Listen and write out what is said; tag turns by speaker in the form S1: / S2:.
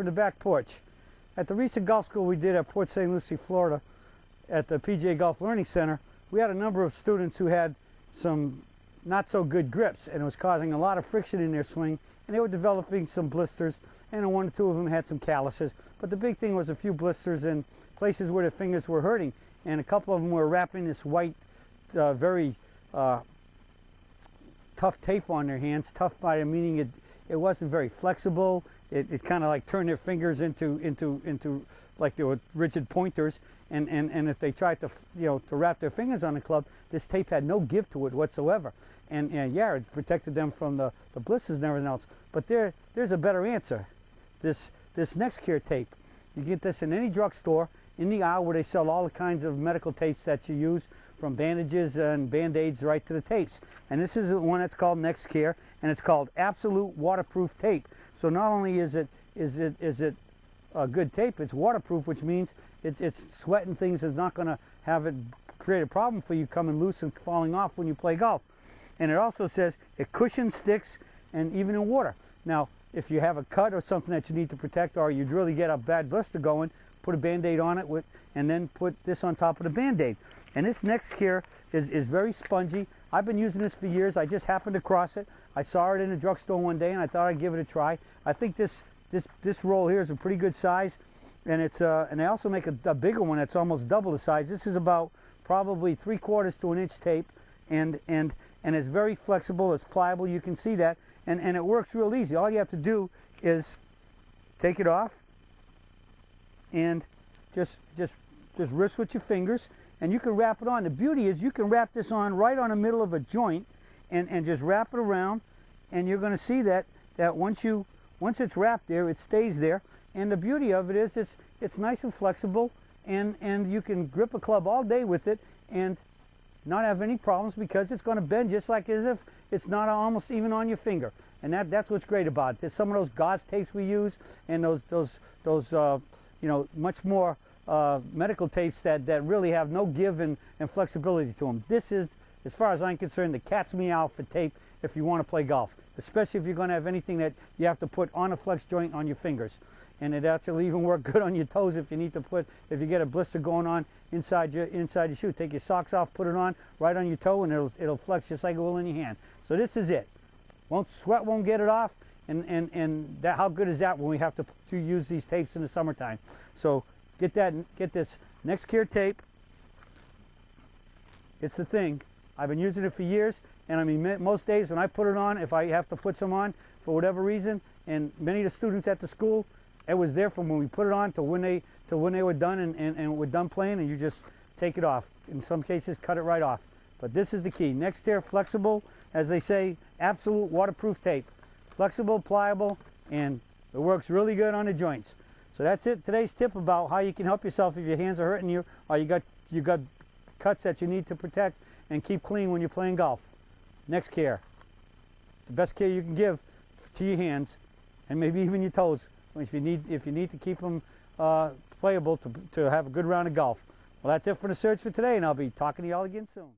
S1: the back porch. At the recent golf school we did at Port St. Lucie, Florida, at the PGA Golf Learning Center, we had a number of students who had some not so good grips, and it was causing a lot of friction in their swing, and they were developing some blisters, and one or two of them had some calluses. But the big thing was a few blisters in places where their fingers were hurting, and a couple of them were wrapping this white, very tough tape on their hands. Tough by meaning it wasn't very flexible. It kind of like turned their fingers into like they were rigid pointers, and if they tried to to wrap their fingers on the club, this tape had no give to it whatsoever, and yeah, it protected them from the blisters and everything else. But there's a better answer. This NextCare tape, you get this in any drugstore in the aisle where they sell all the kinds of medical tapes that you use, from bandages and band-aids right to the tapes. And this is the one that's called NextCare, and it's called Absolute Waterproof Tape. So not only is it a good tape, it's waterproof, which means it's sweat and things is not going to have it create a problem for you coming loose and falling off when you play golf. And it also says it cushions, sticks, and even in water. Now, if you have a cut or something that you need to protect, or you'd really get a bad blister going, put a band-aid on it and then put this on top of the band-aid. And this NextCare is very spongy. I've been using this for years. I just happened to cross it. I saw it in a drugstore one day and I thought I'd give it a try. I think this roll here is a pretty good size, and it's and they also make a bigger one that's almost double the size. This is about probably 3/4 to an inch tape, and it's very flexible. It's pliable. You can see that, and it works real easy. All you have to do is take it off and just wrist with your fingers, and you can wrap it on. The beauty is you can wrap this on right on the middle of a joint and just wrap it around, and you're going to see that once it's wrapped there, it stays there. And the beauty of it is it's nice and flexible, and you can grip a club all day with it and not have any problems, because it's going to bend just like as if it's not almost even on your finger. And that's what's great about it. There's some of those gauze tapes we use, and those much more medical tapes that really have no give and flexibility to them. This is, as far as I'm concerned, the cat's meow for tape if you want to play golf, especially if you're going to have anything that you have to put on a flex joint on your fingers. And it actually even work good on your toes if you get a blister going on inside your shoe. Take your socks off, put it on right on your toe, and it'll flex just like it will in your hand. So this is it. Sweat won't get it off, and how good is that when we have to use these tapes in the summertime? So get this NextCare tape. It's the thing. I've been using it for years, and I mean, most days when I put it on, if I have to put some on for whatever reason, and many of the students at the school, it was there from when we put it on to when they were done and were done playing, and you just take it off. In some cases, cut it right off. But this is the key. NextCare, flexible, as they say, absolute waterproof tape. Flexible, pliable, and it works really good on the joints. So that's it. Today's tip about how you can help yourself if your hands are hurting you, or you got cuts that you need to protect and keep clean when you're playing golf. NextCare, the best care you can give to your hands, and maybe even your toes, if you need to keep them playable to have a good round of golf. Well, that's it for the search for today, and I'll be talking to you all again soon.